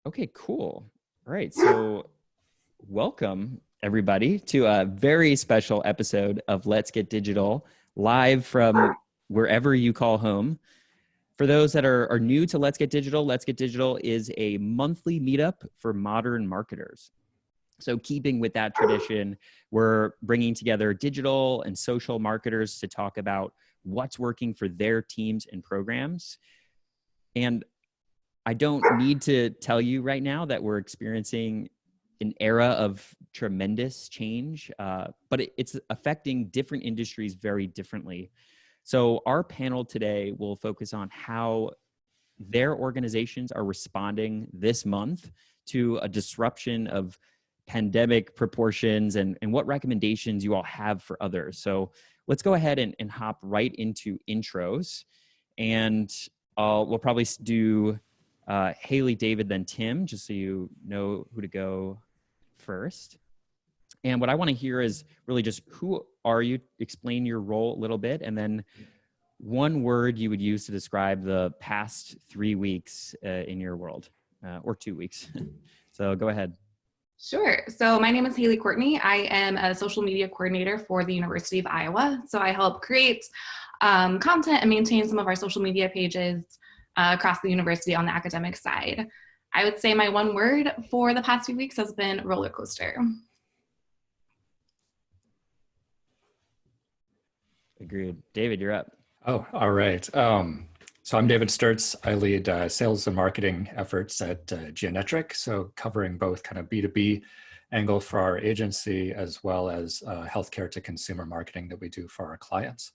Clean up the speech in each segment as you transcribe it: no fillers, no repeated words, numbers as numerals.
Okay, cool. All right. So, welcome everybody to a very special episode of Let's Get Digital, live from wherever you call home. For those that are new to Let's Get Digital is a monthly meetup for modern marketers. So, keeping with that tradition, we're bringing together digital and social marketers to talk about what's working for their teams and programs. And I don't need to tell you right now that we're experiencing an era of tremendous change, but it's affecting different industries very differently. So our panel today will focus on how their organizations are responding this month to a disruption of pandemic proportions and what recommendations you all have for others. So let's go ahead and hop right into intros. And we'll probably do Haley, David, then Tim, just so you know who to go first. And what I want to hear is really just who are you? Explain your role a little bit, and then one word you would use to describe the past 3 weeks in your world, or 2 weeks. So go ahead. Sure. So my name is Haley Courtney. I am a social media coordinator for the University of Iowa. So I help create content and maintain some of our social media pages across the university on the academic side. I would say my one word for the past few weeks has been roller coaster. Agreed. David, you're up. Oh, all right. So I'm David Sturtz. I lead sales and marketing efforts at Geonetric, so covering both kind of B2B angle for our agency as well as healthcare to consumer marketing that we do for our clients.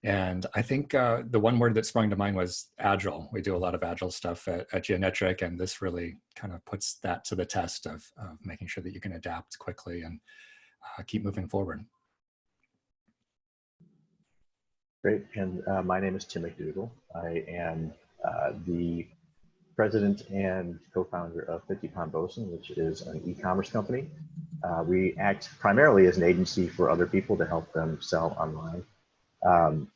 And I think the one word that sprung to mind was agile. We do a lot of agile stuff at Geonetric, and this really kind of puts that to the test of making sure that you can adapt quickly and keep moving forward. Great, and my name is Tim McDougall. I am the president and co-founder of 50 Pound Boson, which is an e-commerce company. We act primarily as an agency for other people to help them sell online.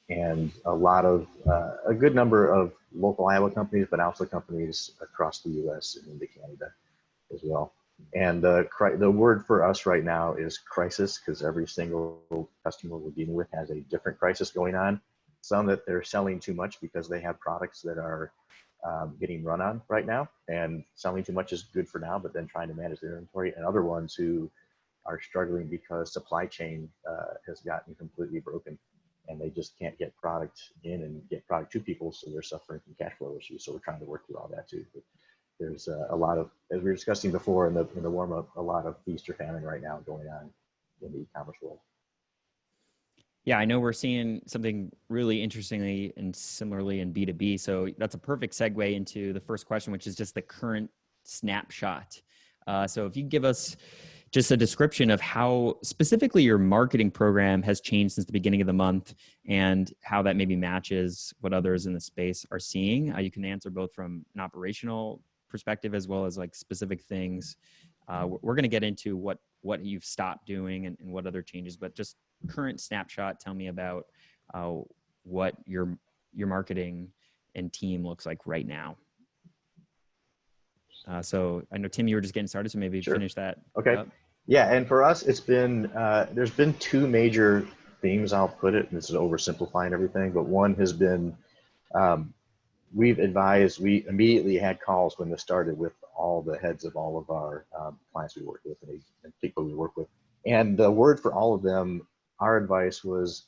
And a good number of local Iowa companies, but also companies across the US and into Canada as well. And the word for us right now is crisis, because every single customer we're dealing with has a different crisis going on. Some that they're selling too much because they have products that are getting run on right now, and selling too much is good for now, but then trying to manage their inventory, and other ones who are struggling because supply chain has gotten completely broken and they just can't get product in and get product to people, so they're suffering from cash flow issues. So we're trying to work through all that too. But there's a lot of, as we were discussing before in the warm-up, a lot of feast or famine right now going on in the e-commerce world. Yeah, I know we're seeing something really interestingly and similarly in B2B. So that's a perfect segue into the first question, which is just the current snapshot. So if you give us just a description of how specifically your marketing program has changed since the beginning of the month and how that maybe matches what others in the space are seeing. You can answer both from an operational perspective as well as like specific things. We're going to get into what you've stopped doing and what other changes, but just current snapshot, tell me about what your marketing and team looks like right now. So I know, Tim, you were just getting started, so maybe Sure. finish that. Okay. Up. Yeah, and for us, it's been, there's been two major themes, I'll put it, and this is oversimplifying everything, but one has been, we immediately had calls when this started with all the heads of all of our clients we work with and people we work with. And the word for all of them, our advice was,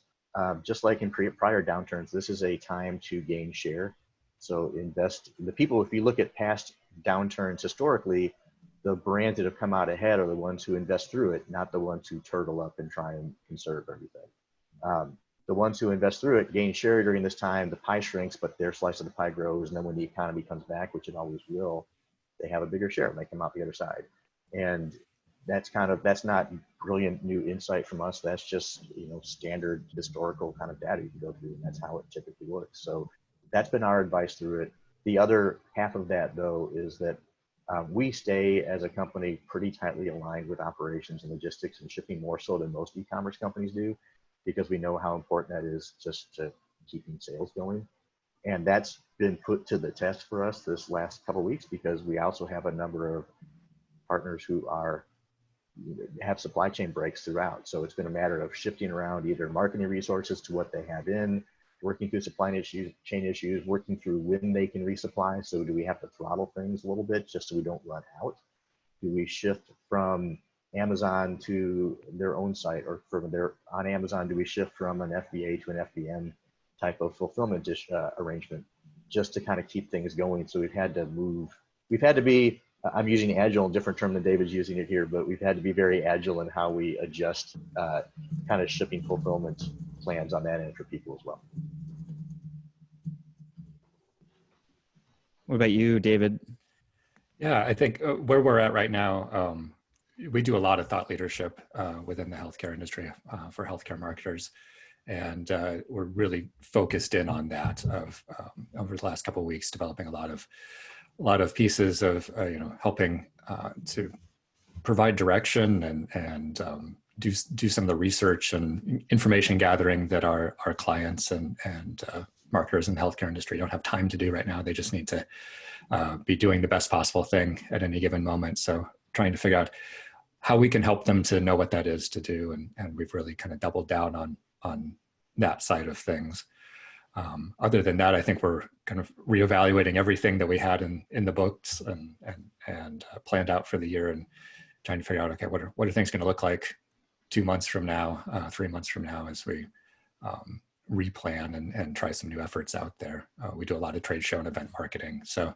just like in prior downturns, this is a time to gain share. So invest in the people. If you look at past downturns historically, the brands that have come out ahead are the ones who invest through it, not the ones who turtle up and try and conserve everything. The ones who invest through it gain share during this time. The pie shrinks, but their slice of the pie grows. And then when the economy comes back, which it always will, they have a bigger share when they come out the other side. And that's not brilliant new insight from us. That's just, standard historical kind of data you can go through, and that's how it typically works. So that's been our advice through it. The other half of that, though, is that we stay as a company pretty tightly aligned with operations and logistics and shipping, more so than most e-commerce companies do, because we know how important that is just to keeping sales going. And that's been put to the test for us this last couple of weeks, because we also have a number of partners who have supply chain breaks throughout. So it's been a matter of shifting around either marketing resources to what they have in, working through chain issues, working through when they can resupply. So do we have to throttle things a little bit just so we don't run out? Do we shift from Amazon to their own site, or on Amazon, do we shift from an FBA to an FBM type of fulfillment arrangement just to kind of keep things going? So we've had to be, I'm using agile, a different term than David's using it here, but we've had to be very agile in how we adjust kind of shipping fulfillment plans on that end for people as well. What about you, David? Yeah, I think where we're at right now, we do a lot of thought leadership within the healthcare industry for healthcare marketers. And we're really focused in on that over the last couple of weeks, developing a lot of pieces of helping to provide direction and do some of the research and information gathering that our clients and marketers in the healthcare industry don't have time to do right now. They just need to be doing the best possible thing at any given moment. So trying to figure out how we can help them to know what that is to do, and we've really kind of doubled down on that side of things. Other than that, I think we're kind of reevaluating everything that we had in the books and planned out for the year, and trying to figure out, okay, what are things going to look like 2 months from now, 3 months from now, as we replan and try some new efforts out there. We do a lot of trade show and event marketing, so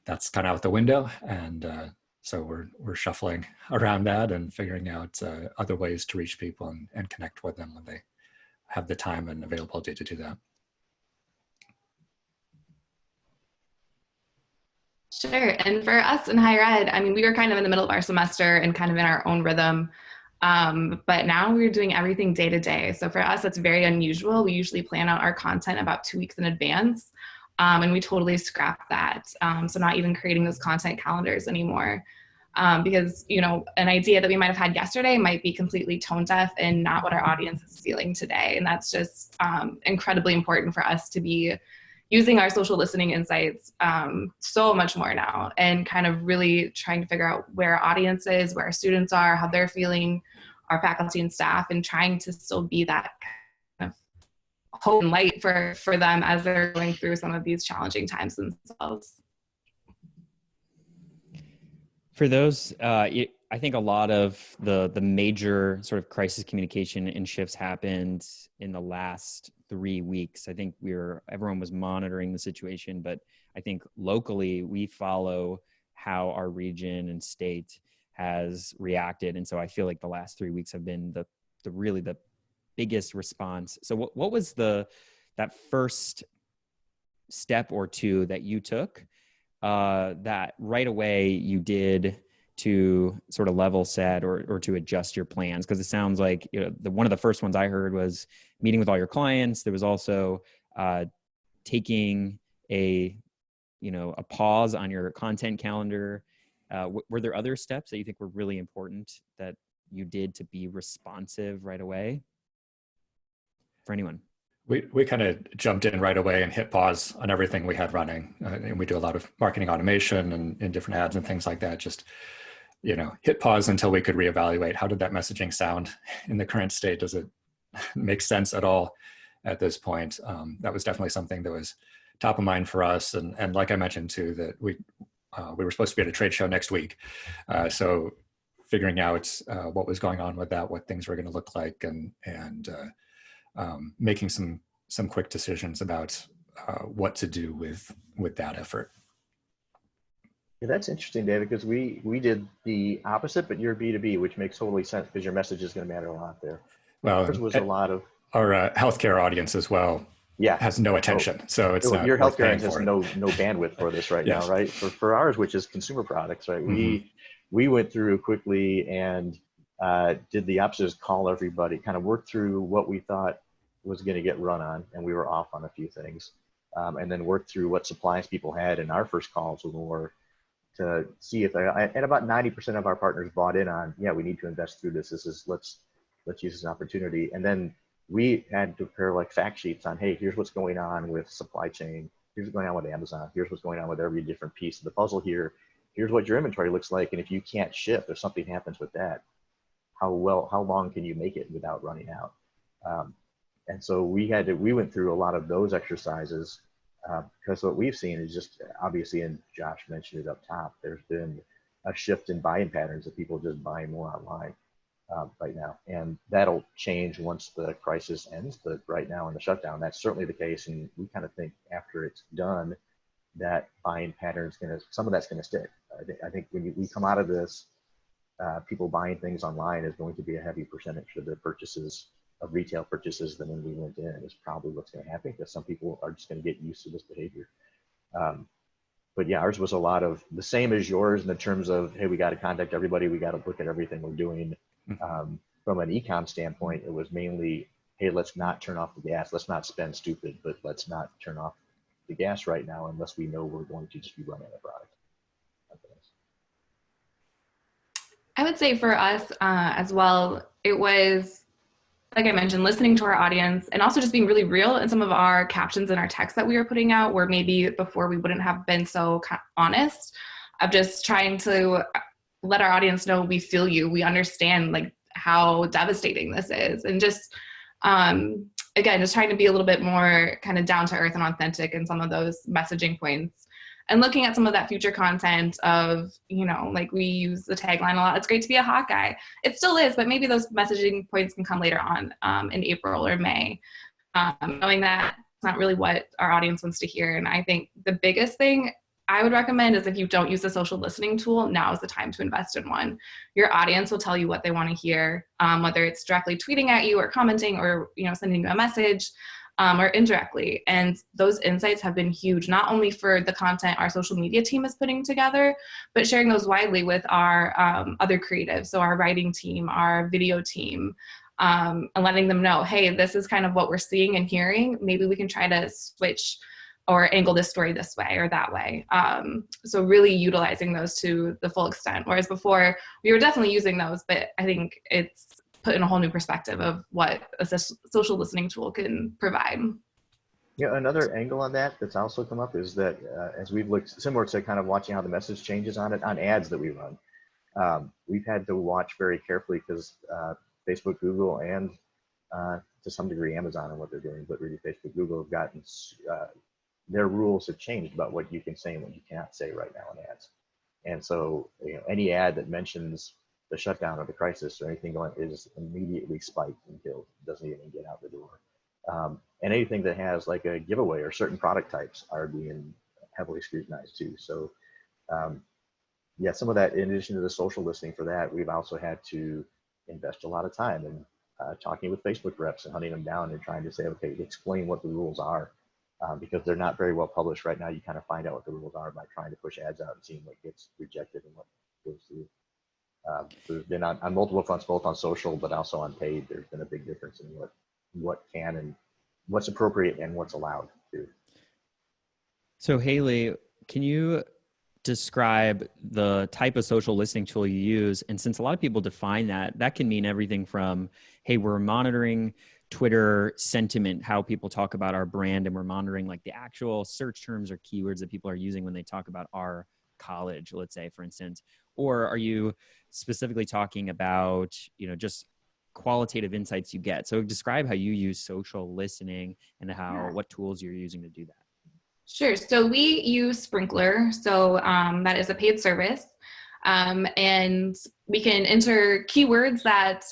that's kind of out the window, and so we're shuffling around that and figuring out other ways to reach people and connect with them when they have the time and availability to do that. Sure. And for us in higher ed, I mean, we were kind of in the middle of our semester and kind of in our own rhythm. But now we're doing everything day to day. So for us, that's very unusual. We usually plan out our content about 2 weeks in advance. And we totally scrapped that. So not even creating those content calendars anymore. Because, an idea that we might have had yesterday might be completely tone deaf and not what our audience is feeling today. And that's just incredibly important for us to be using our social listening insights so much more now, and kind of really trying to figure out where our audience is, where our students are, how they're feeling, our faculty and staff, and trying to still be that kind of hope and light for them as they're going through some of these challenging times themselves. For those, I think a lot of the major sort of crisis communication and shifts happened in the last 3 weeks. I think everyone was monitoring the situation, but I think locally we follow how our region and state has reacted. And so I feel like the last 3 weeks have been the really the biggest response. So what was that first step or two that you took that right away you did to sort of level set or to adjust your plans? Because it sounds like one of the first ones I heard was meeting with all your clients. There was also taking a pause on your content calendar. Were there other steps that you think were really important that you did to be responsive right away for anyone? We kind of jumped in right away and hit pause on everything we had running. And we do a lot of marketing automation and different ads and things like that. Just, hit pause until we could reevaluate. How did that messaging sound in the current state? Does it make sense at all at this point? That was definitely something that was top of mind for us. And like I mentioned too, that we were supposed to be at a trade show next week. So figuring out what was going on with that, what things were going to look like, and making some quick decisions about what to do with that effort. Yeah, that's interesting, David, because we did the opposite, but you're B2B, which makes totally sense because your message is going to matter a lot there. Well, Ours was a lot of our healthcare audience as well. Yeah, has no attention, so it's your healthcare audience has no bandwidth for this right now, right? For ours, which is consumer products, right? Mm-hmm. We went through quickly and did the opposite, call everybody, kind of work through what we thought was going to get run on, and we were off on a few things, and then work through what supplies people had. And our first calls were more to see if and about 90% of our partners bought in on, yeah, we need to invest through this. Let's use this as an opportunity. And then we had to prepare like fact sheets on, hey, here's what's going on with supply chain. Here's what's going on with Amazon. Here's what's going on with every different piece of the puzzle here. Here's what your inventory looks like. And if you can't ship, if something happens with that, how long can you make it without running out? And so we went through a lot of those exercises because what we've seen is just obviously, and Josh mentioned it up top, there's been a shift in buying patterns of people just buying more online right now. And that'll change once the crisis ends. But right now in the shutdown, that's certainly the case. And we kind of think after it's done, that buying pattern's some of that's going to stick. I think when we come out of this, people buying things online is going to be a heavy percentage of the purchases, of retail purchases, than when we went in, is probably what's going to happen, because some people are just going to get used to this behavior. But yeah, ours was a lot of the same as yours in the terms of, hey, we got to contact everybody, we got to look at everything we're doing. From an e-com standpoint, it was mainly, hey, let's not turn off the gas, let's not spend stupid, but let's not turn off the gas right now unless we know we're going to just be running out of product. I would say for us as well, it was, like I mentioned, listening to our audience and also just being really real in some of our captions and our text that we were putting out, where maybe before we wouldn't have been so honest, of just trying to let our audience know we feel you, we understand like how devastating this is. And just, again, just trying to be a little bit more kind of down to earth and authentic in some of those messaging points. And looking at some of that future content of, like we use the tagline a lot, it's great to be a hot guy. It still is, but maybe those messaging points can come later on in April or May, knowing that it's not really what our audience wants to hear. And I think the biggest thing I would recommend is, if you don't use a social listening tool, now is the time to invest in one. Your audience will tell you what they want to hear, whether it's directly tweeting at you or commenting or, sending you a message. Or indirectly. And those insights have been huge, not only for the content our social media team is putting together, but sharing those widely with our other creatives. So our writing team, our video team, and letting them know, hey, this is kind of what we're seeing and hearing. Maybe we can try to switch or angle this story this way or that way. So really utilizing those to the full extent. Whereas before, we were definitely using those, but I think it's put in a whole new perspective of what a social listening tool can provide. Yeah, another angle on that that's also come up is that as we've looked, similar to kind of watching how the message changes on ads that we run, we've had to watch very carefully because Facebook, Google, and to some degree Amazon and what they're doing, but really Facebook, Google have gotten, their rules have changed about what you can say and what you cannot say right now in ads. And so any ad that mentions the shutdown or the crisis or anything going is immediately spiked and killed. It doesn't even get out the door. And anything that has like a giveaway or certain product types are being heavily scrutinized too. So yeah, some of that, in addition to the social listening for that, we've also had to invest a lot of time in talking with Facebook reps and hunting them down and trying to say, okay, explain what the rules are, because they're not very well published right now. You kind of find out what the rules are by trying to push ads out and seeing what gets rejected and what goes through. There's been on multiple fronts, both on social but also on paid. There's been a big difference in what can and what's appropriate and what's allowed to. So Haley, can you describe the type of social listening tool you use? And since a lot of people define that can mean everything from, hey, we're monitoring Twitter sentiment, how people talk about our brand, and we're monitoring like the actual search terms or keywords that people are using when they talk about our college, let's say, for instance. Or are you specifically talking about, just qualitative insights you get? So describe how you use social listening and what tools you're using to do that. Sure. So we use Sprinkler. So that is a paid service. And we can enter keywords that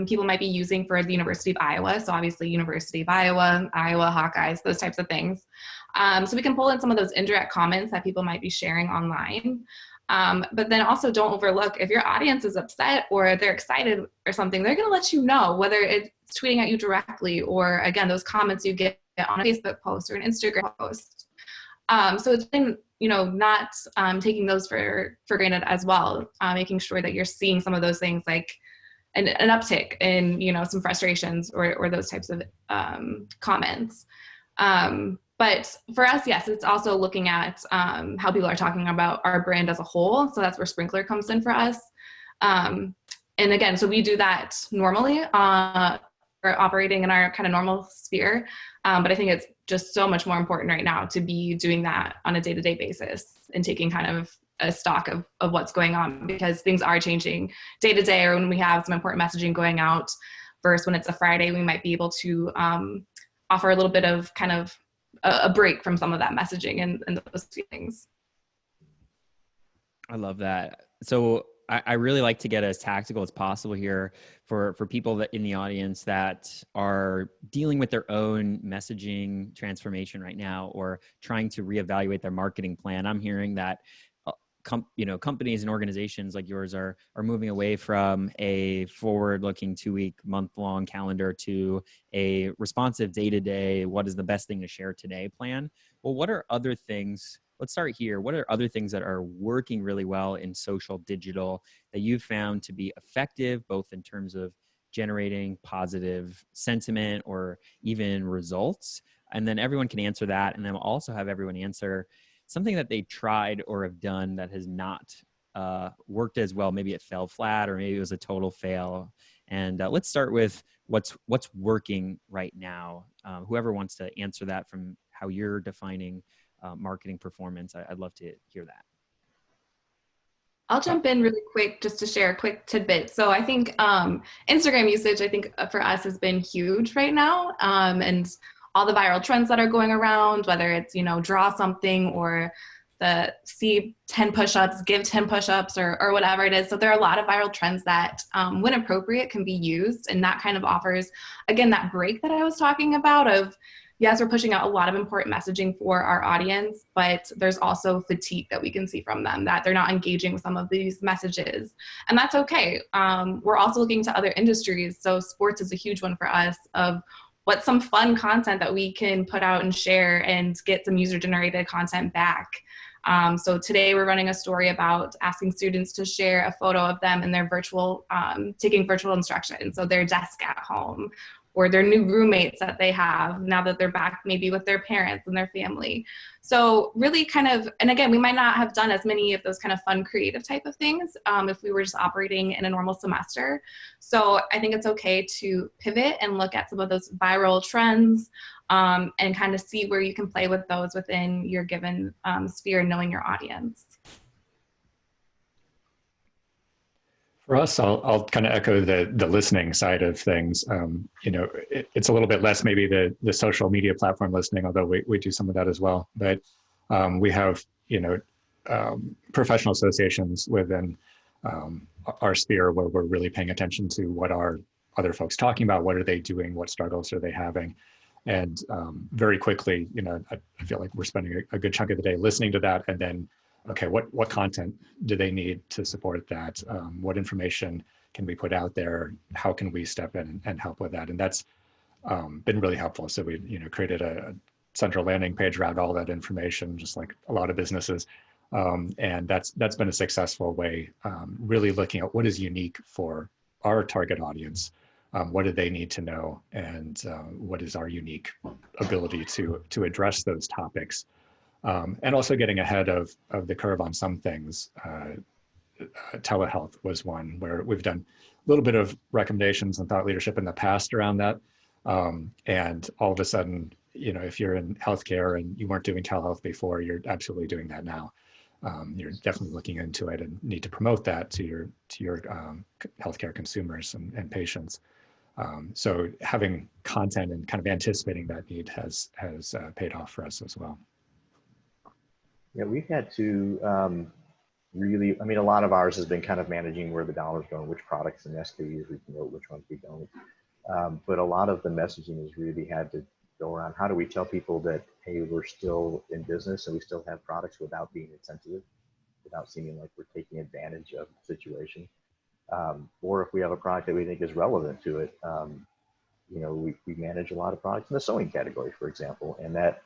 people might be using for the University of Iowa. So obviously University of Iowa, Hawkeyes, those types of things. So we can pull in some of those indirect comments that people might be sharing online. But then also don't overlook, if your audience is upset or they're excited or something, they're going to let you know, whether it's tweeting at you directly or, again, those comments you get on a Facebook post or an Instagram post. So it's been, not taking those for granted as well, making sure that you're seeing some of those things like an uptick in, some frustrations or those types of comments. But for us, yes, it's also looking at how people are talking about our brand as a whole. So that's where Sprinkler comes in for us. And again, so we do that normally operating in our kind of normal sphere. But I think it's just so much more important right now to be doing that on a day-to-day basis and taking kind of a stock of what's going on, because things are changing day to day, or when we have some important messaging going out versus when it's a Friday, we might be able to offer a little bit of kind of a break from some of that messaging and those feelings. I love that. So I really like to get as tactical as possible here for people that in the audience that are dealing with their own messaging transformation right now, or trying to reevaluate their marketing plan. I'm hearing that companies and organizations like yours are moving away from a forward-looking 2-week, month-long calendar to a responsive day-to-day, what is the best thing to share today plan. Well, what are other things? Let's start here. What are other things that are working really well in social digital that you've found to be effective, both in terms of generating positive sentiment or even results? And then everyone can answer that. And then we'll also have everyone answer something that they tried or have done that has not worked as well. Maybe it fell flat, or maybe it was a total fail. And let's start with what's working right now. Whoever wants to answer that from how you're defining marketing performance, I'd love to hear that. I'll jump in really quick just to share a quick tidbit. So I think Instagram usage, I think for us has been huge right now. And all the viral trends that are going around, whether it's, draw something or the see 10 push-ups, give 10 push-ups or whatever it is. So there are a lot of viral trends that when appropriate can be used. And that kind of offers, again, that break that I was talking about of, yes, we're pushing out a lot of important messaging for our audience, but there's also fatigue that we can see from them, that they're not engaging with some of these messages. And that's okay. We're also looking to other industries. So sports is a huge one for us of what's some fun content that we can put out and share and get some user-generated content back. So today we're running a story about asking students to share a photo of them in their virtual, taking virtual instruction. So their desk at home, or their new roommates that they have now that they're back maybe with their parents and their family. So really kind of, and again, we might not have done as many of those kind of fun creative type of things if we were just operating in a normal semester. So I think it's okay to pivot and look at some of those viral trends and kind of see where you can play with those within your given sphere, knowing your audience. For us, I'll kind of echo the listening side of things. It's a little bit less maybe the social media platform listening, although we do some of that as well. But we have professional associations within our sphere where we're really paying attention to what are other folks talking about, what are they doing, what struggles are they having, and very quickly, I feel like we're spending a good chunk of the day listening to that, and then, okay, what content do they need to support that? What information can we put out there? How can we step in and help with that? And that's been really helpful. So we created a central landing page around all that information, just like a lot of businesses. And that's been a successful way, really looking at what is unique for our target audience. What do they need to know? And what is our unique ability to address those topics? And also getting ahead of the curve on some things. Telehealth was one where we've done a little bit of recommendations and thought leadership in the past around that. And all of a sudden, if you're in healthcare and you weren't doing telehealth before, you're absolutely doing that now. You're definitely looking into it and need to promote that to your healthcare consumers and patients. So having content and kind of anticipating that need has paid off for us as well. Yeah, we've had to really, a lot of ours has been kind of managing where the dollar's going, which products and SKUs we promote, which ones we don't. But a lot of the messaging has really had to go around, how do we tell people that, hey, we're still in business and we still have products without being insensitive, without seeming like we're taking advantage of the situation. Or if we have a product that we think is relevant to it, we manage a lot of products in the sewing category, for example, and that,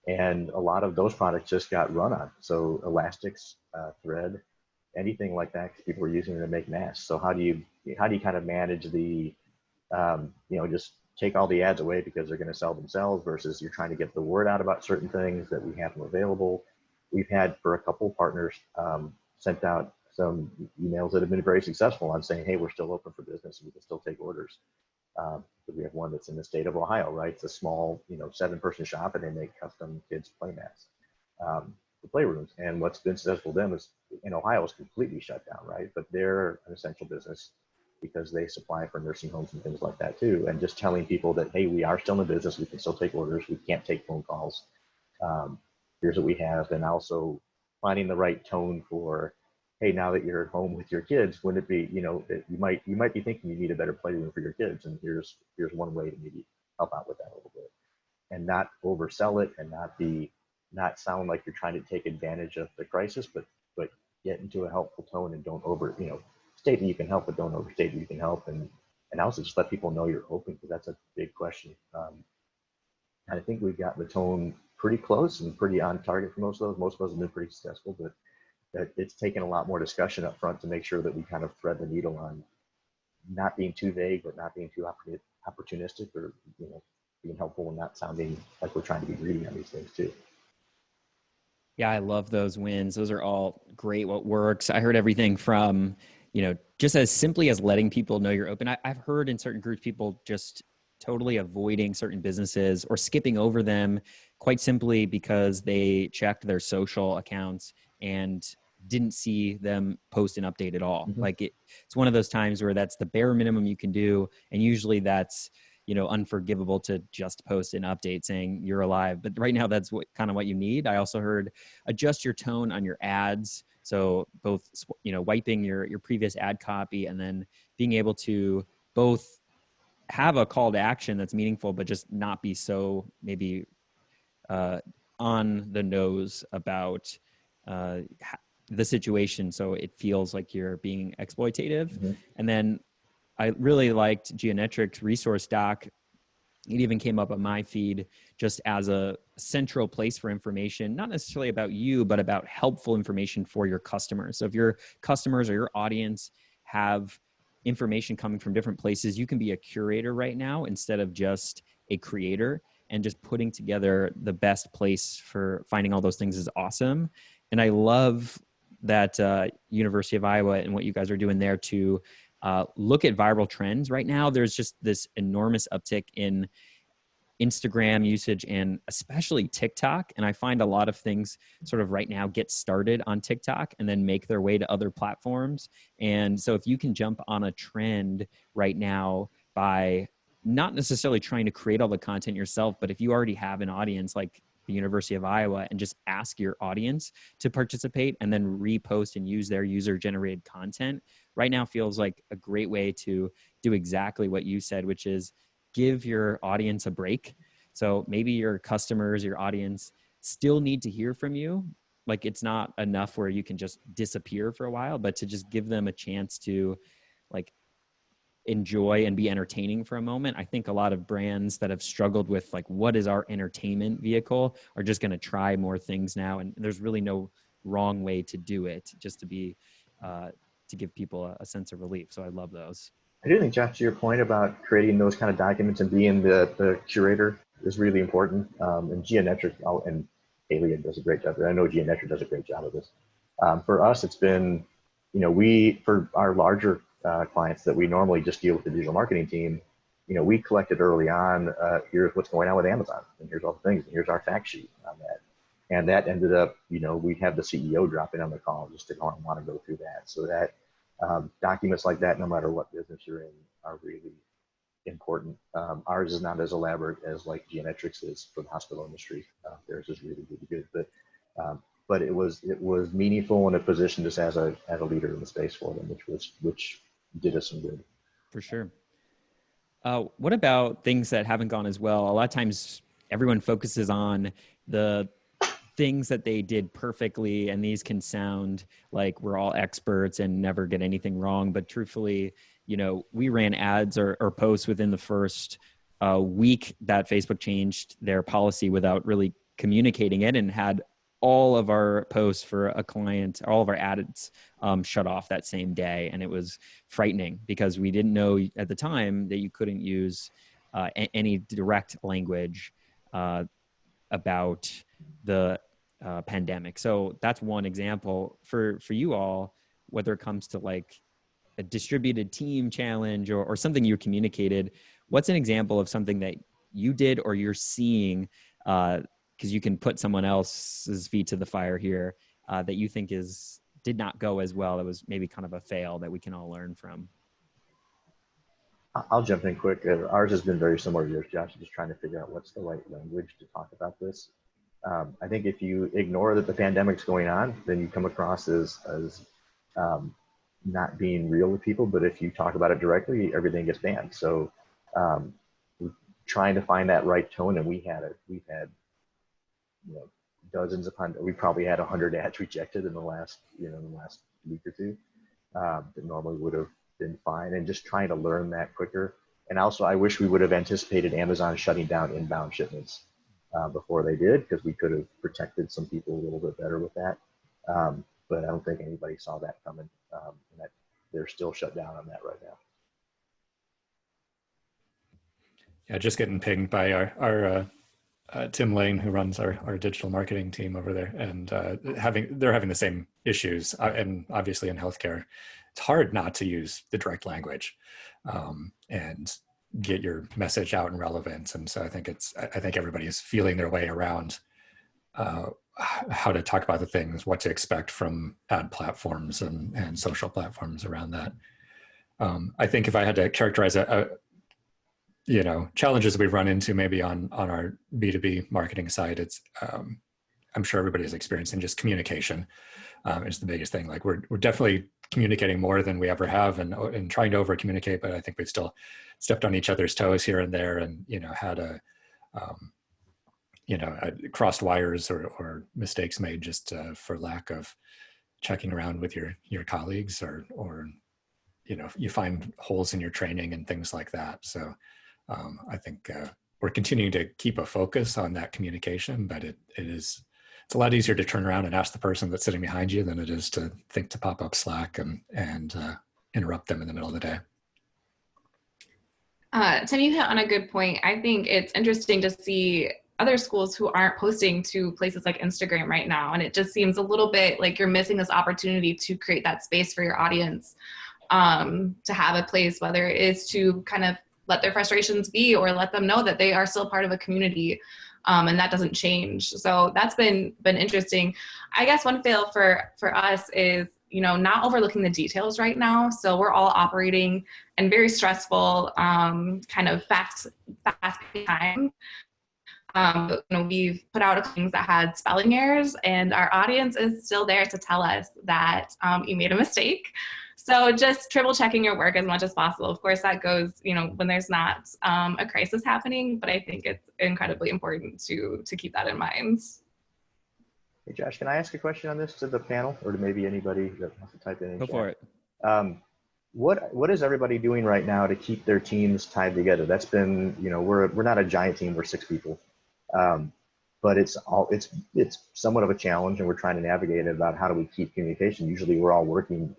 and a lot of those products just got run on. So elastics, thread, anything like that, because people are using it to make masks. So how do you kind of manage the, just take all the ads away because they're going to sell themselves versus you're trying to get the word out about certain things that we have them available. We've had for a couple of partners sent out some emails that have been very successful on saying, hey, we're still open for business and we can still take orders. We have one that's in the state of Ohio, right? It's a small, 7-person shop, and they make custom kids play mats for playrooms. And what's been successful for them is in Ohio is completely shut down, right? But they're an essential business because they supply for nursing homes and things like that too. And just telling people that, hey, we are still in business. We can still take orders. We can't take phone calls. Here's what we have. And also finding the right tone for, hey, now that you're at home with your kids, wouldn't it be, you might be thinking you need a better playroom for your kids, and here's one way to maybe help out with that a little bit, and not oversell it, and not sound like you're trying to take advantage of the crisis, but get into a helpful tone, and don't state that you can help, but don't overstate that you can help, and also just let people know you're open, because that's a big question. And I think we've gotten the tone pretty close and pretty on target for most of those. Most of those have been pretty successful, but that it's taken a lot more discussion up front to make sure that we kind of thread the needle on not being too vague, but not being too opportunistic, or being helpful and not sounding like we're trying to be greedy on these things too. Yeah, I love those wins. Those are all great. What works? I heard everything from, just as simply as letting people know you're open. I've heard in certain groups, people just totally avoiding certain businesses or skipping over them quite simply because they checked their social accounts and didn't see them post an update at all. Mm-hmm. Like it's one of those times where that's the bare minimum you can do. And usually that's, unforgivable to just post an update saying you're alive. But right now that's kind of what you need. I also heard adjust your tone on your ads. So both, wiping your previous ad copy and then being able to both have a call to action that's meaningful, but just not be so maybe on the nose about the situation, so it feels like you're being exploitative. Mm-hmm. And then I really liked Geonetric's resource doc. It even came up on my feed just as a central place for information, not necessarily about you, but about helpful information for your customers. So if your customers or your audience have information coming from different places, you can be a curator right now instead of just a creator, and just putting together the best place for finding all those things is awesome. And I love that University of Iowa and what you guys are doing there to look at viral trends. Right now, there's just this enormous uptick in Instagram usage and especially TikTok. And I find a lot of things sort of right now get started on TikTok and then make their way to other platforms. And so if you can jump on a trend right now by not necessarily trying to create all the content yourself, but if you already have an audience like the University of Iowa, and just ask your audience to participate and then repost and use their user-generated content, right now feels like a great way to do exactly what you said, which is give your audience a break. So maybe your customers, your audience still need to hear from you. Like it's not enough where you can just disappear for a while, but to just give them a chance to like enjoy and be entertaining for a moment. I think a lot of brands that have struggled with like, what is our entertainment vehicle, are just going to try more things now. And there's really no wrong way to do it, just to be, to give people a sense of relief. So I love those. I do think, Josh, to your point about creating those kind of documents and being the curator is really important. And Geonetric, and Haley does a great job. I know Geonetric does a great job of this. For us, it's been, for our larger clients that we normally just deal with the digital marketing team, we collected early on, here's what's going on with Amazon, and here's all the things, and here's our fact sheet on that. And that ended up, we have the CEO drop in on the call just to want to go through that. So that documents like that, no matter what business you're in, are really important. Ours is not as elaborate as like Geonetric's is for the hospital industry. Theirs is really, really good. But it was meaningful, and it positioned us as a leader in the space for them, which did us some good. For sure. What about things that haven't gone as well? A lot of times everyone focuses on the things that they did perfectly, and these can sound like we're all experts and never get anything wrong. But truthfully, we ran ads or posts within the first week that Facebook changed their policy without really communicating it, and had all of our posts for a client, all of our ads shut off that same day. And it was frightening because we didn't know at the time that you couldn't use any direct language about the pandemic. So that's one example for you all, whether it comes to like a distributed team challenge or something you communicated. what's an example of something that you did or you're seeing, because you can put someone else's feet to the fire here, that you think did not go as well, that was maybe kind of a fail that we can all learn from? I'll jump in quick. Ours has been very similar to yours, Josh, just trying to figure out what's the right language to talk about this. I think if you ignore that the pandemic's going on, then you come across as not being real with people. But if you talk about it directly, everything gets banned. So we're trying to find that right tone, and we've had dozens upon, we probably had 100 ads rejected in the last week or two that normally would have been fine, and just trying to learn that quicker. And also, I wish we would have anticipated Amazon shutting down inbound shipments before they did, because we could have protected some people a little bit better with that. But I don't think anybody saw that coming, and that they're still shut down on that right now. Yeah, just getting pinged by our Tim Lane, who runs our digital marketing team over there, and they're having the same issues. And obviously in healthcare, it's hard not to use the direct language and get your message out and relevant. And so I think everybody is feeling their way around how to talk about the things, what to expect from ad platforms and social platforms around that. I think if I had to characterize challenges we've run into maybe on our B2B marketing side, it's I'm sure everybody is experiencing just communication is the biggest thing. Like we're definitely communicating more than we ever have, and trying to over communicate, but I think we've still stepped on each other's toes here and there, and had crossed wires or mistakes made just for lack of checking around with your colleagues, or you find holes in your training and things like that. So I think we're continuing to keep a focus on that communication, but it's a lot easier to turn around and ask the person that's sitting behind you than it is to think to pop up Slack and interrupt them in the middle of the day. Tim, you hit on a good point. I think it's interesting to see other schools who aren't posting to places like Instagram right now. And it just seems a little bit like you're missing this opportunity to create that space for your audience, to have a place, whether it is to kind of let their frustrations be, or let them know that they are still part of a community, and that doesn't change. So that's been interesting. I guess one fail for us is, not overlooking the details right now. So we're all operating in very stressful, kind of fast time. We've put out things that had spelling errors, and our audience is still there to tell us that you made a mistake. So just triple checking your work as much as possible. Of course, that goes, when there's not a crisis happening, but I think it's incredibly important to keep that in mind. Hey, Josh, can I ask a question on this to the panel, or to maybe anybody that wants to type in? Go for it. What is everybody doing right now to keep their teams tied together? That's been, we're not a giant team, we're 6 people. But it's somewhat of a challenge, and we're trying to navigate it about how do we keep communication. Usually we're all working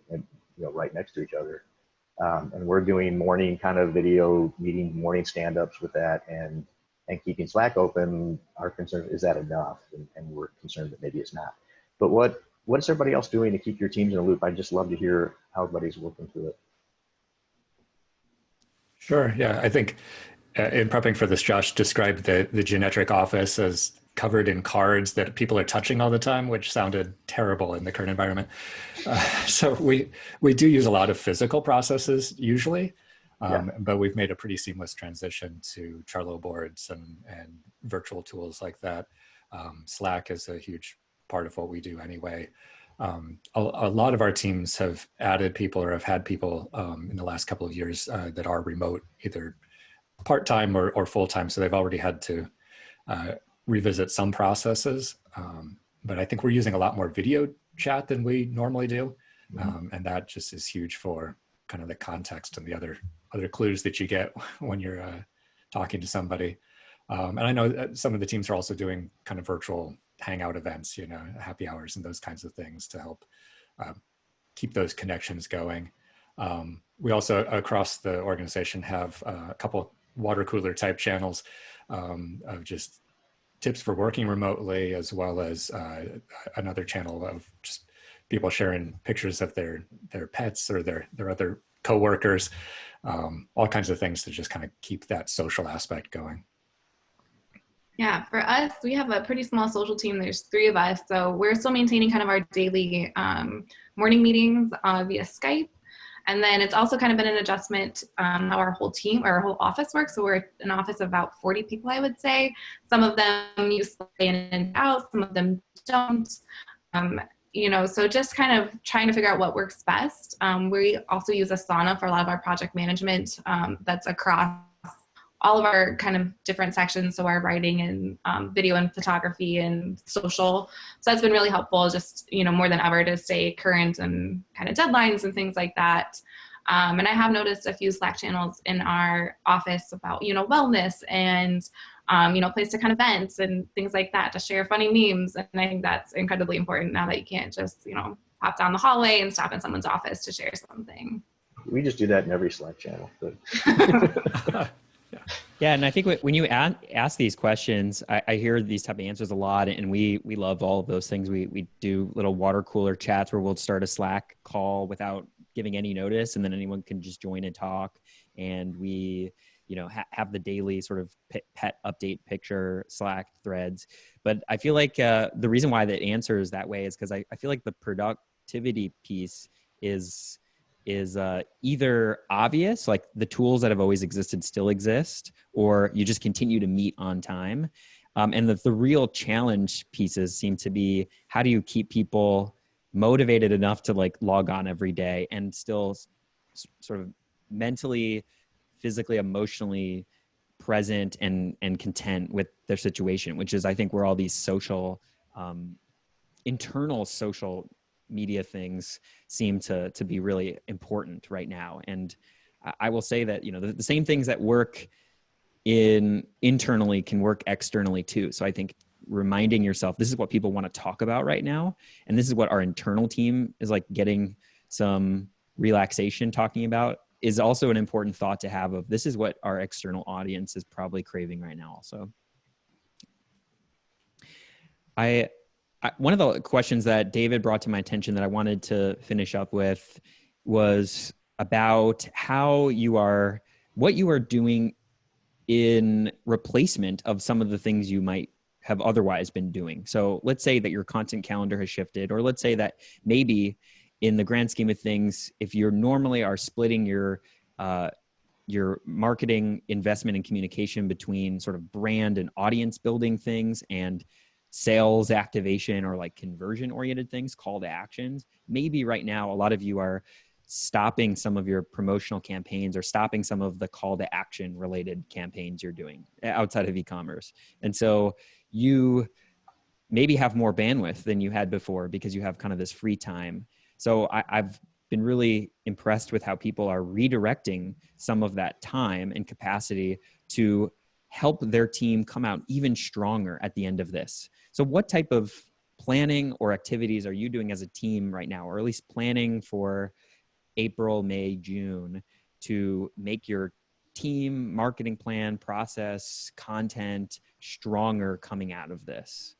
right next to each other. And we're doing morning kind of video meeting, morning stand-ups with that, and keeping Slack open. Our concern is that enough, and we're concerned that maybe it's not. But what is everybody else doing to keep your teams in a loop? I'd just love to hear how everybody's working through it. Sure, yeah, I think in prepping for this, Josh described the Geonetric office as covered in cards that people are touching all the time, which sounded terrible in the current environment. So we do use a lot of physical processes usually, but we've made a pretty seamless transition to Trello boards and virtual tools like that. Slack is a huge part of what we do anyway. A lot of our teams have added people or have had people in the last couple of years that are remote, either part-time or full-time. So they've already had to revisit some processes. But I think we're using a lot more video chat than we normally do. And that just is huge for kind of the context and the other clues that you get when you're talking to somebody. And I know that some of the teams are also doing kind of virtual hangout events, happy hours and those kinds of things to help keep those connections going. We also, across the organization, have a couple water cooler type channels of just tips for working remotely, as well as another channel of just people sharing pictures of their pets or their other coworkers, all kinds of things to just kind of keep that social aspect going. Yeah, for us, we have a pretty small social team. There's 3 of us, so we're still maintaining kind of our daily morning meetings via Skype. And then it's also kind of been an adjustment how our whole team or our whole office works. So we're an office of about 40 people, I would say. Some of them use in and out, some of them don't. You know, so just kind of trying to figure out what works best. We also use Asana for a lot of our project management. That's across all of our kind of different sections. So our writing and video and photography and social. So that's been really helpful, just, you know, more than ever to stay current and kind of deadlines and things like that. And I have noticed a few Slack channels in our office about, you know, wellness and, you know, place to kind of vent and things like that, to share funny memes. And I think that's incredibly important now that you can't just, you know, pop down the hallway and stop in someone's office to share something. We just do that in every Slack channel. But Yeah, and I think when you ask these questions, I hear these type of answers a lot, and we love all of those things. We do little water cooler chats where we'll start a Slack call without giving any notice, and then anyone can just join and talk. And we, you know, have the daily sort of pet update picture Slack threads. But I feel like the reason why the answer is that way is because I feel like the productivity piece is either obvious, like the tools that have always existed still exist, or you just continue to meet on time. And the real challenge pieces seem to be, how do you keep people motivated enough to like log on every day and still sort of mentally, physically, emotionally present and content with their situation, which is, I think, where all these social, internal social media things seem to be really important right now. And I will say that, you know, the same things that work internally can work externally too. So I think reminding yourself, this is what people want to talk about right now, and this is what our internal team is like getting some relaxation talking about, is also an important thought to have of, this is what our external audience is probably craving right now also. One of the questions that David brought to my attention that I wanted to finish up with was about what you are doing in replacement of some of the things you might have otherwise been doing. So let's say that your content calendar has shifted, or let's say that maybe in the grand scheme of things, if you're normally are splitting your marketing investment and communication between sort of brand and audience building things and sales activation or like conversion oriented things, call to actions. Maybe right now, a lot of you are stopping some of your promotional campaigns or stopping some of the call to action related campaigns you're doing outside of e-commerce. And so you maybe have more bandwidth than you had before because you have kind of this free time. So I've been really impressed with how people are redirecting some of that time and capacity to help their team come out even stronger at the end of this. So what type of planning or activities are you doing as a team right now, or at least planning for April, May, June, to make your team marketing plan, process, content stronger coming out of this?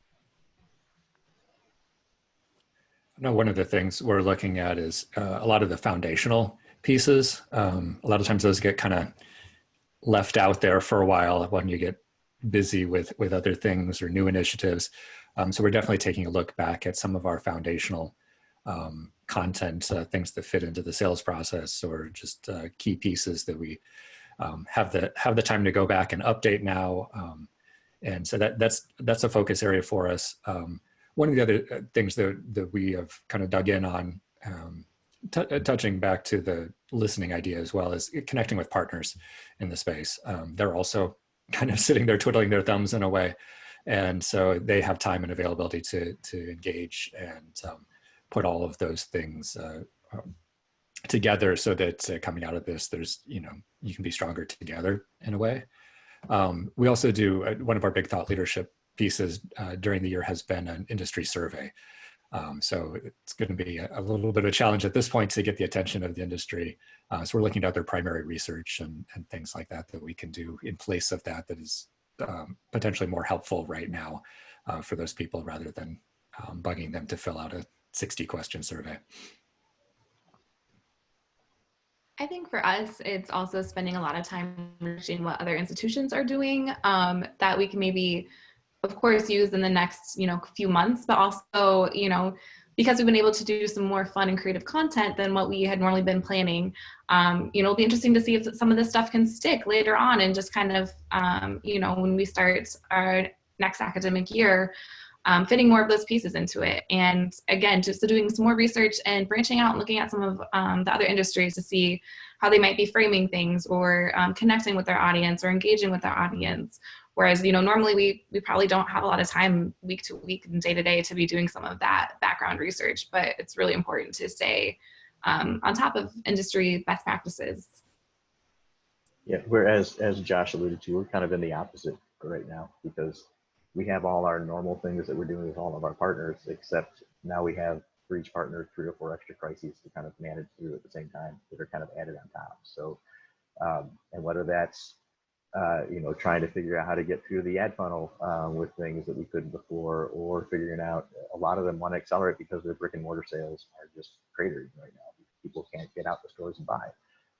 I know one of the things we're looking at is a lot of the foundational pieces. A lot of times those get kind of left out there for a while when you get busy with other things or new initiatives. So we're definitely taking a look back at some of our foundational content, things that fit into the sales process, or just key pieces that we have the time to go back and update now. And so that's a focus area for us. One of the other things that we have kind of dug in on, touching back to the listening idea as well, is connecting with partners in the space. They're also kind of sitting there twiddling their thumbs in a way. And so they have time and availability to engage and put all of those things together so that coming out of this, you can be stronger together in a way. We also do, one of our big thought leadership pieces during the year has been an industry survey. So it's going to be a little bit of a challenge at this point to get the attention of the industry. So we're looking at other primary research and things like that we can do in place of that is potentially more helpful right now for those people, rather than bugging them to fill out a 60-question survey. I think for us, it's also spending a lot of time researching what other institutions are doing that we can maybe, of course, use in the next, few months, but also, because we've been able to do some more fun and creative content than what we had normally been planning. It'll be interesting to see if some of this stuff can stick later on and just kind of, when we start our next academic year, fitting more of those pieces into it. And again, just doing some more research and branching out and looking at some of the other industries to see how they might be framing things or connecting with their audience or engaging with their audience. Whereas, normally we probably don't have a lot of time week to week and day to day to be doing some of that background research, but it's really important to stay on top of industry best practices. Yeah, whereas as Josh alluded to, we're kind of in the opposite right now because we have all our normal things that we're doing with all of our partners, except now we have for each partner 3 or 4 extra crises to kind of manage through at the same time that are kind of added on top. So, and whether that's trying to figure out how to get through the ad funnel with things that we couldn't before, or figuring out a lot of them want to accelerate because their brick and mortar sales are just cratering right now. People can't get out the stores and buy.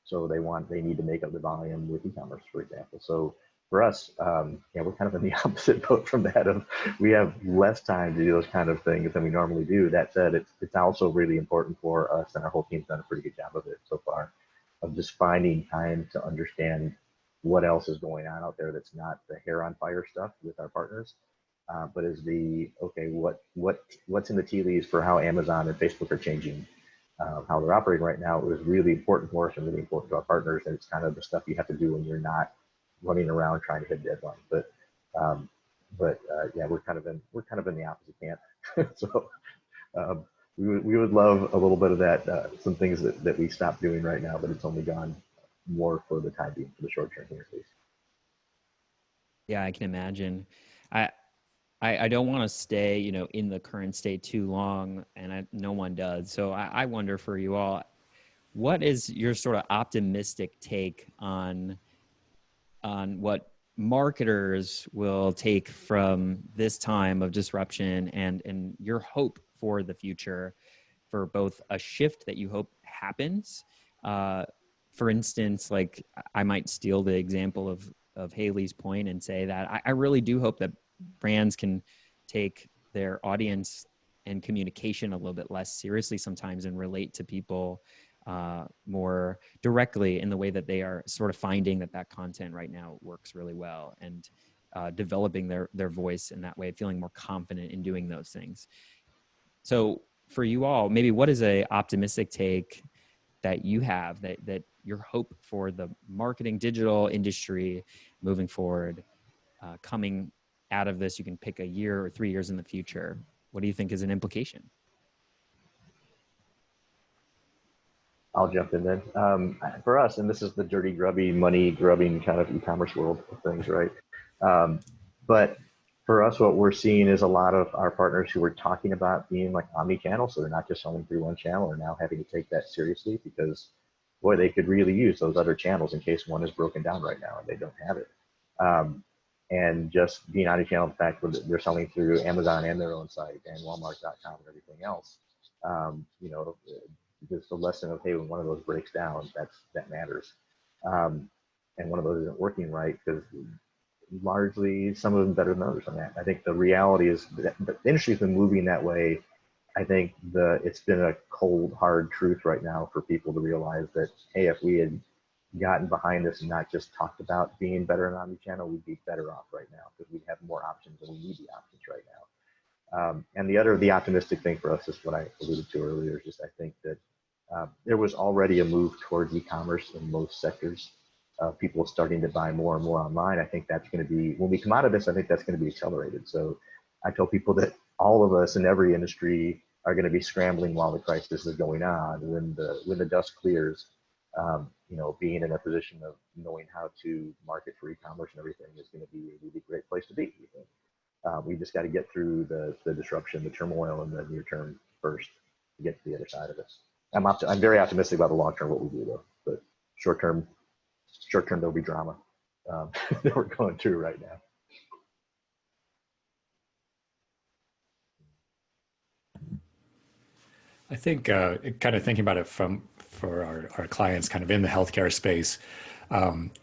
So they need to make up the volume with e-commerce, for example. So for us, we're kind of in the opposite boat from that. Of we have less time to do those kind of things than we normally do. That said, it's also really important for us, and our whole team's done a pretty good job of it so far, of just finding time to understand what else is going on out there that's not the hair on fire stuff with our partners, but is what's in the tea leaves for how Amazon and Facebook are changing how they're operating right now. It was really important for us and really important to our partners, and it's kind of the stuff you have to do when you're not running around trying to hit deadline. But we're kind of in the opposite camp. So we would love a little bit of that, some things that we stopped doing right now, but it's only gone more for the time being, for the short term here at least. Yeah, I can imagine. I don't want to stay, in the current state too long, and no one does. So I wonder for you all, what is your sort of optimistic take on what marketers will take from this time of disruption and your hope for the future, for both a shift that you hope happens? For instance, like I might steal the example of Haley's point and say that I really do hope that brands can take their audience and communication a little bit less seriously sometimes and relate to people more directly in the way that they are sort of finding that content right now works really well, and developing their voice in that way, feeling more confident in doing those things. So for you all, maybe what is a optimistic take that you have, that your hope for the marketing digital industry moving forward, coming out of this? You can pick a year or 3 years in the future. What do you think is an implication? I'll jump in then. For us, and this is the dirty, grubby, money grubbing kind of e-commerce world of things, right? But for us, what we're seeing is a lot of our partners who are talking about being like omni-channel, so they're not just selling through one channel, are now having to take that seriously because, boy, they could really use those other channels in case one is broken down right now and they don't have it. And just being omni-channel, the fact that they're selling through Amazon and their own site and Walmart.com and everything else, just the lesson of, hey, when one of those breaks down, that matters. And one of those isn't working right because largely some of them better than others on that. I think the reality is that the industry's been moving that way. I think it's been a cold, hard truth right now for people to realize that, hey, if we had gotten behind this and not just talked about being better in omnichannel, we'd be better off right now because we'd have more options and we need the options right now. And the optimistic thing for us is what I alluded to earlier, is just I think that there was already a move towards e-commerce in most sectors. People starting to buy more and more online. I think that's going to be, when we come out of this, I think that's going to be accelerated. So I tell people that all of us in every industry are going to be scrambling while the crisis is going on. When the dust clears, being in a position of knowing how to market for e-commerce and everything is going to be a really great place to be. We just got to get through the disruption, the turmoil in the near term first to get to the other side of it. I'm very optimistic about the long term, what we do though, but short term there'll be drama that we're going through right now. I think kind of thinking about it from for our clients kind of in the healthcare space.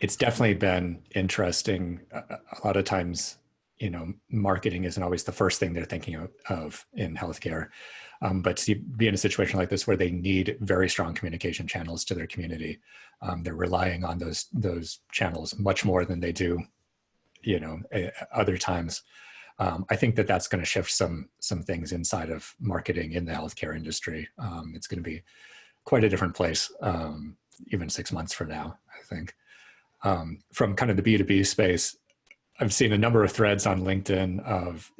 It's definitely been interesting. A lot of times, marketing isn't always the first thing they're thinking of in healthcare. But to be in a situation like this where they need very strong communication channels to their community, they're relying on those channels much more than they do, other times. I think that's going to shift some things inside of marketing in the healthcare industry. It's going to be quite a different place, even 6 months from now, I think. From kind of the B2B space, I've seen a number of threads on LinkedIn of,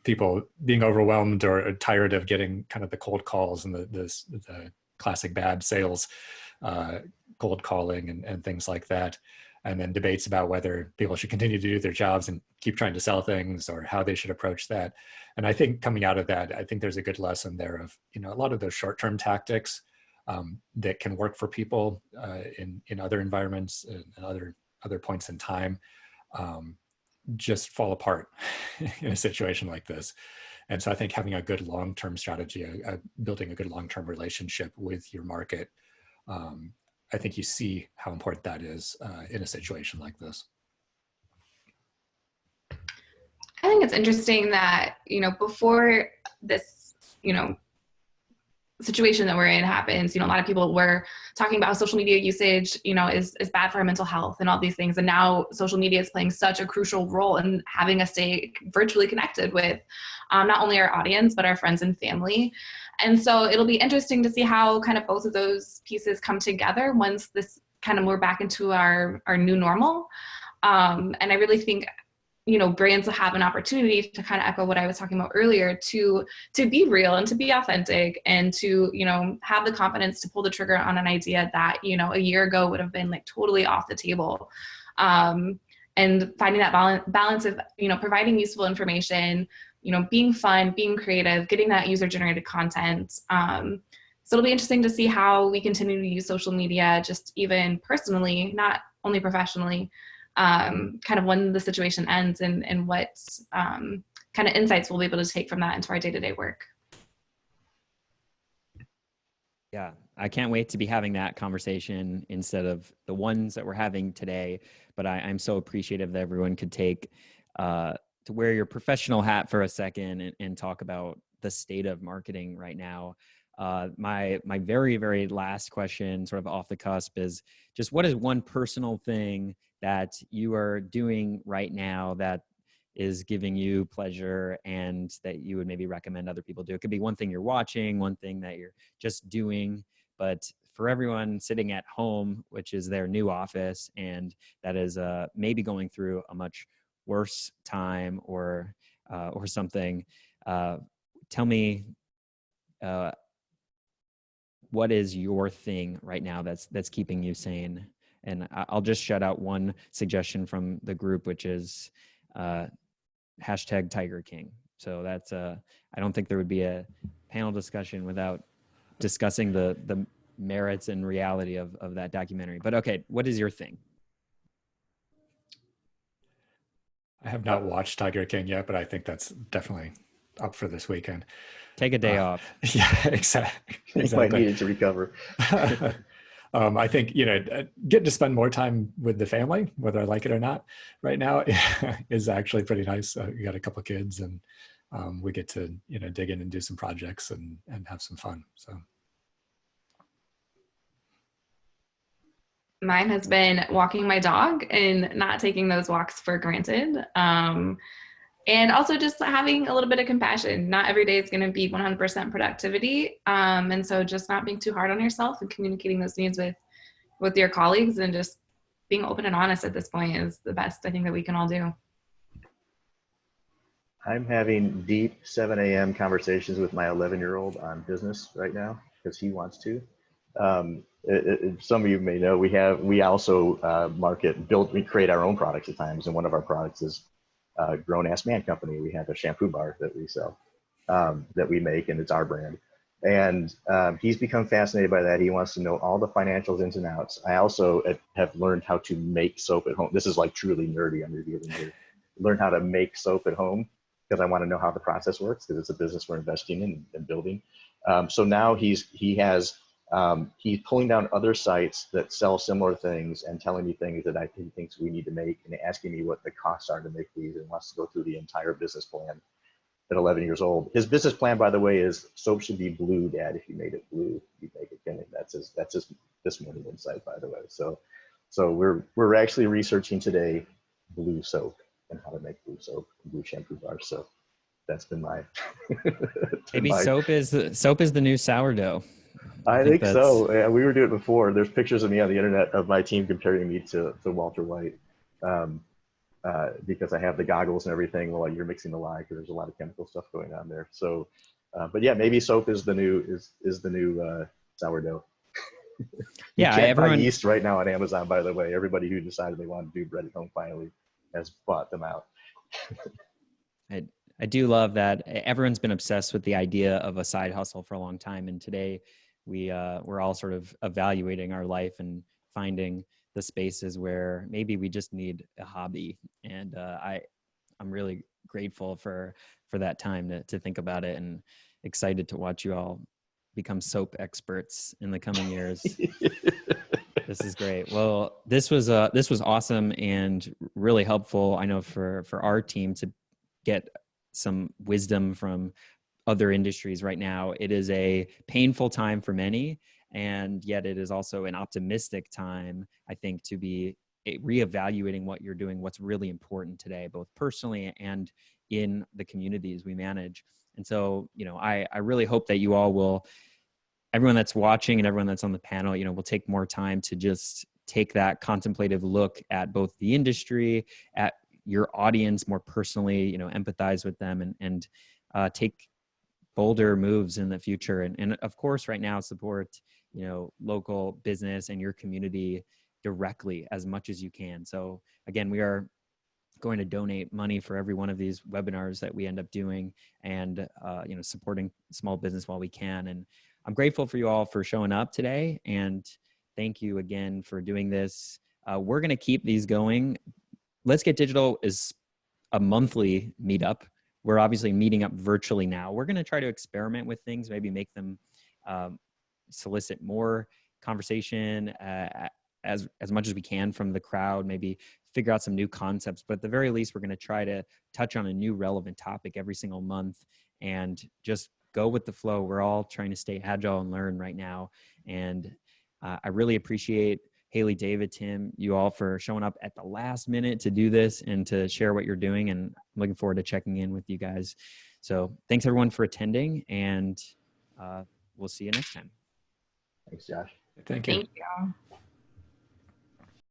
people being overwhelmed or tired of getting kind of the cold calls and the classic bad sales, cold calling and things like that. And then debates about whether people should continue to do their jobs and keep trying to sell things or how they should approach that. And I think coming out of that, I think there's a good lesson there of, a lot of those short-term tactics that can work for people in other environments and other points in time just fall apart in a situation like this. And so I think having a good long-term strategy, building a good long-term relationship with your market, I think you see how important that is in a situation like this. I think it's interesting that, before this, situation that we're in happens, a lot of people were talking about how social media usage, is bad for our mental health and all these things. And now social media is playing such a crucial role in having us stay virtually connected with not only our audience, but our friends and family. And so it'll be interesting to see how kind of both of those pieces come together once this kind of we're back into our new normal. And I really think, brands will have an opportunity to kind of echo what I was talking about earlier, to be real and to be authentic and to, have the confidence to pull the trigger on an idea that, a year ago would have been like totally off the table. And finding that balance of, providing useful information, being fun, being creative, getting that user-generated content. So it'll be interesting to see how we continue to use social media, just even personally, not only professionally, kind of when the situation ends and what kind of insights we'll be able to take from that into our day-to-day work. Yeah, I can't wait to be having that conversation instead of the ones that we're having today. But I'm so appreciative that everyone could take to wear your professional hat for a second and talk about the state of marketing right now. My very, very last question, sort of off the cusp, is just what is one personal thing that you are doing right now that is giving you pleasure and that you would maybe recommend other people do? It could be one thing you're watching, one thing that you're just doing, but for everyone sitting at home, which is their new office, and that is maybe going through a much worse time or something, tell me what is your thing right now that's keeping you sane? And I'll just shout out one suggestion from the group, which is hashtag Tiger King. So that's I don't think there would be a panel discussion without discussing the merits and reality of that documentary. But okay, what is your thing? I have not watched Tiger King yet, but I think that's definitely up for this weekend. Take a day off. Yeah, exactly. You might need it to recover. I think, getting to spend more time with the family, whether I like it or not, right now is actually pretty nice. We got a couple of kids and we get to, dig in and do some projects and have some fun. So. Mine has been walking my dog and not taking those walks for granted. And also just having a little bit of compassion. Not every day is going to be 100% productivity. And so just not being too hard on yourself and communicating those needs with your colleagues and just being open and honest at this point is the best I think that we can all do. I'm having deep 7 a.m. conversations with my 11-year-old on business right now because he wants to. Some of you may know we also we create our own products at times, and one of our products is Grown Ass Man Company. We have a shampoo bar that we sell, that we make, and it's our brand. And he's become fascinated by that. He wants to know all the financials ins and outs. I also have learned how to make soap at home. This is like truly nerdy, I'm revealing here. Learn how to make soap at home because I want to know how the process works because it's a business we're investing in and building. So now he has He's pulling down other sites that sell similar things and telling me things that he thinks we need to make, and asking me what the costs are to make these, and wants to go through the entire business plan at 11 years old. His business plan, by the way, is soap should be blue, Dad. If you made it blue, you'd make it pink. That's his this morning insight, by the way. So we're actually researching today blue soap and how to make blue soap and blue shampoo bars. So that's been my maybe soap is the new sourdough. I think so. Yeah, we were doing it before. There's pictures of me on the internet of my team comparing me to Walter White, because I have the goggles and everything while you're mixing the lye, because there's a lot of chemical stuff going on there. So, but yeah, maybe soap is the new sourdough. Yeah, you can't buy yeast right now on Amazon, by the way. Everybody who decided they wanted to do bread at home finally has bought them out. I do love that everyone's been obsessed with the idea of a side hustle for a long time, and today we're all sort of evaluating our life and finding the spaces where maybe we just need a hobby. And I'm really grateful for that time to think about it, and excited to watch you all become soap experts in the coming years. This is great. Well, this was awesome and really helpful, I know, for our team to get some wisdom from other industries right now. It is a painful time for many, and yet it is also an optimistic time, I think, to be reevaluating what you're doing, what's really important today, both personally and in the communities we manage. And so, I really hope that you all will, everyone that's watching and everyone that's on the panel, will take more time to just take that contemplative look at both the industry, at your audience more personally, empathize with them, and take bolder moves in the future. And of course, right now, support, local business and your community directly as much as you can. So again, we are going to donate money for every one of these webinars that we end up doing, and, supporting small business while we can. And I'm grateful for you all for showing up today. And thank you again for doing this. We're going to keep these going. Let's Get Digital is a monthly meetup. We're obviously meeting up virtually now. We're going to try to experiment with things, maybe make them solicit more conversation as much as we can from the crowd, maybe figure out some new concepts. But at the very least, we're going to try to touch on a new relevant topic every single month and just go with the flow. We're all trying to stay agile and learn right now. And I really appreciate Haley, David, Tim, you all for showing up at the last minute to do this and to share what you're doing. And I'm looking forward to checking in with you guys. So thanks everyone for attending, and we'll see you next time. Thanks, Josh. Thank you. Thank you.